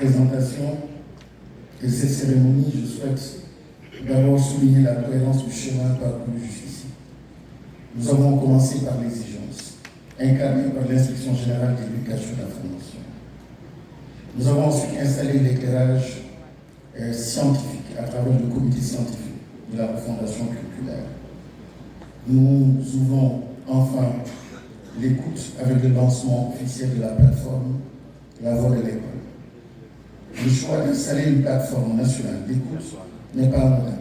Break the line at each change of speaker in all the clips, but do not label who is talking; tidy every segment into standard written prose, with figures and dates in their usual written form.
Présentation de cette cérémonie, je souhaite d'abord souligner la cohérence du chemin parcouru jusqu'ici. Nous avons commencé par l'exigence, incarnée par l'Inspection générale de l'éducation et de la formation. Nous avons ensuite installé l'éclairage scientifique à travers le comité scientifique de la refondation curriculaire. Nous ouvrons enfin l'écoute avec le lancement officiel de la plateforme La Voix de l'école. Le choix d'installer une plateforme nationale d'écoute n'est pas anodin.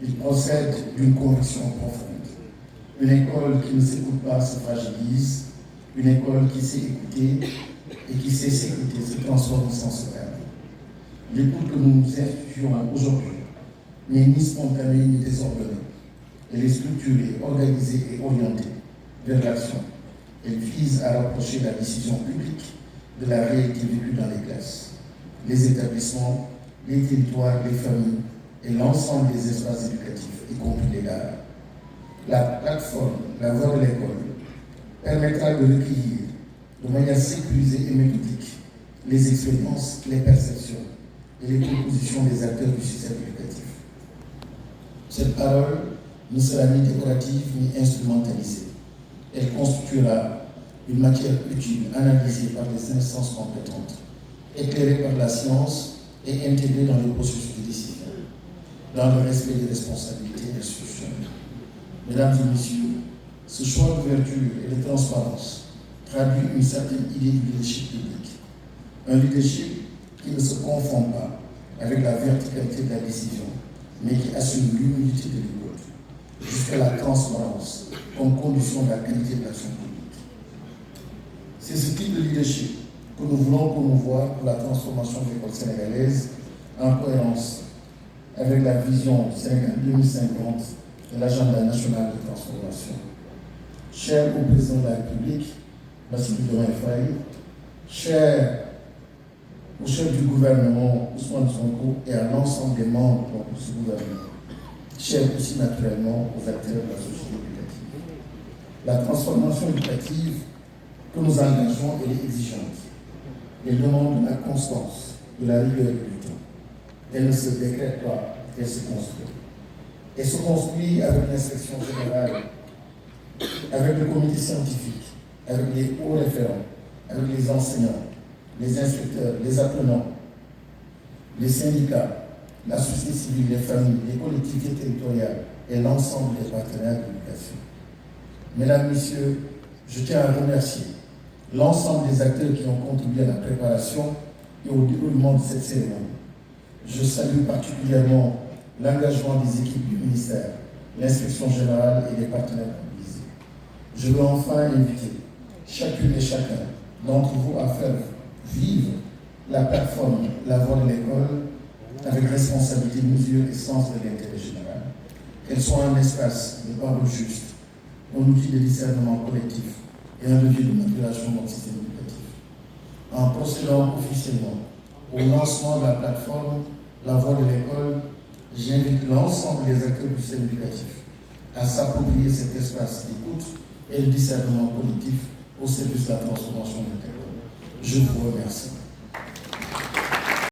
Il procède d'une conviction profonde. Une école qui ne s'écoute pas se fragilise. Une école qui sait écouter et qui sait s'écouter se transforme sans se perdre. L'écoute que nous instituons aujourd'hui n'est ni spontanée ni désordonnée. Elle est structurée, organisée et orientée vers l'action. Elle vise à rapprocher la décision publique de la réalité vécue dans les classes, les établissements, les territoires, les familles et l'ensemble des espaces éducatifs, y compris les gares. La plateforme La Voix de l'école permettra de recueillir de manière sécurisée et méthodique les expériences, les perceptions et les propositions des acteurs du système éducatif. Cette parole ne sera ni décorative ni instrumentalisée. Elle constituera une matière utile, analysée par les instances compétentes, éclairée par la science et intégrée dans le processus de décision, dans le respect des responsabilités institutionnelles. Mesdames et messieurs, ce choix d'ouverture et de transparence traduit une certaine idée du leadership public. Un leadership qui ne se confond pas avec la verticalité de la décision, mais qui assume l'humilité de l'écoute, jusqu'à la transparence comme condition de la qualité de l'action publique. C'est ce type de leadership que nous voulons promouvoir pour la transformation de l'école sénégalaise en cohérence avec la vision Sénégal 2050 de l'agenda national de transformation. Cher au président de la République, Bassirou Diomaye Faye, cher au chef du gouvernement, Ousmane Sonko, et à l'ensemble des membres de ce gouvernement, cher aussi naturellement aux acteurs de la société éducative. La transformation éducative que nous engageons, elle est exigeante. Elle demande de la constance, de la rigueur du temps. Elle ne se décrète pas, elle se construit. Elle se construit avec l'inspection générale, avec le comité scientifique, avec les hauts référents, avec les enseignants, les inspecteurs, les apprenants, les syndicats, la société civile, les familles, les collectivités territoriales et l'ensemble des partenaires de l'éducation. Mesdames, Messieurs, je tiens à remercier l'ensemble des acteurs qui ont contribué à la préparation et au déroulement de cette cérémonie. Je salue particulièrement l'engagement des équipes du ministère, l'inspection générale et les partenaires mobilisés. Je veux enfin inviter chacune et chacun d'entre vous à faire vivre la plateforme La Voix de l'école avec responsabilité, mesure et sens de l'intérêt général. Qu'elle soit un espace de parole juste, un outil de discernement collectif et un levier de maturation de notre système éducatif. En procédant officiellement au lancement de la plateforme La Voix de l'école, j'invite l'ensemble des acteurs du système éducatif à s'approprier cet espace d'écoute et de discernement collectif au service de la transformation de l'école. Je vous remercie.